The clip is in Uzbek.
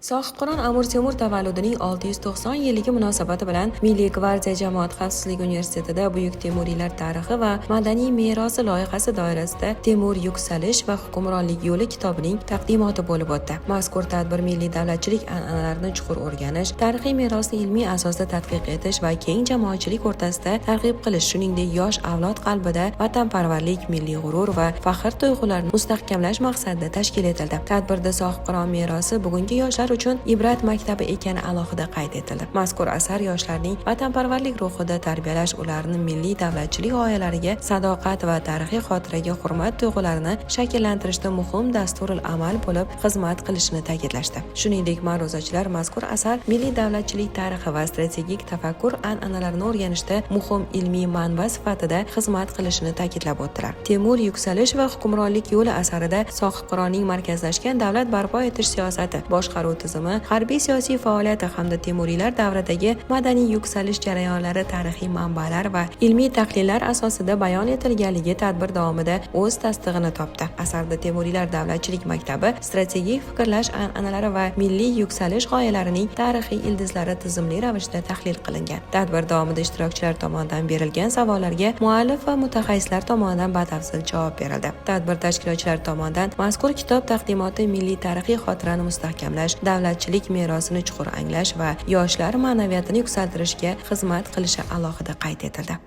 Sohibqiron Amir Temur tavalludining 690 yilligi munosabati bilan Milliy gvardiya Jamoat xavfsizligi universitetida Buyuk Temuriylar tarixi va madaniy merosi loyihasi doirasida Temur yuksalish va hukmronlik yo'li kitobining taqdimoti bo'lib o'tdi. Mazkur tadbir milliy davlatchilik an'analarini chuqur o'rganish, tarixiy merosni ilmiy asosda tadqiq etish va keng jamoatchilik o'rtasida targ'ib qilish, shuningdek yosh avlod qalbida vatanparvarlik, milliy g'urur va faxr tuyg'ularini mustahkamlash maqsadida tashkil etildi. Tadbirda sohibqiron merosi bugungi yoshlar uchun ibrat maktabi ekani alohida qayd etildi. Mazkur asar yoshlarning vatanparvarlik ruhida tarbiyalash, ularni milliy davlatchilik g'oyalariga sadoqat va tarixiy xotiraga hurmat tuyg'ularini shakllantirishda muhim dasturul amal bo'lib xizmat qilishini ta'kidlashdi. Shuningdek, ma'ruzachilar mazkur asar milliy davlatchilik tarixi va strategik tafakkur an'analarini o'rganishda muhim ilmiy manba sifatida xizmat qilishini ta'kidlab o'tdilar. Temur yuksalish va hukmronlik yo'li asarida sohibqironning markazlashgan davlat barpo etish siyosati, boshqaruv tizimi, harbiy siyosiy faoliyati hamda Temuriylar davridagi madaniy yuksalish jarayonlari tarixiy manbalar va ilmiy tahlillar asosida bayon etilganligi tadbir davomida o'z tasdig'ini topdi. Asarda Temuriylar davlatchilik maktabi, strategik fikrlash an'analari va milliy yuksalish g'oyalarining tarixiy ildizlari tizimli ravishda tahlil qilingan. Tadbir davomida ishtirokchilar tomonidan berilgan savollarga muallif va mutaxassislar tomonidan batafsil javob berildi. Tadbir tashkilotchilari tomonidan mazkur kitob taqdimoti milliy tarixiy xotirani mustahkamlash, davlatchilik merosini chuqur anglash va yoshlar ma'naviyatini yuksaltirishga xizmat qilishi alohida qayd etildi.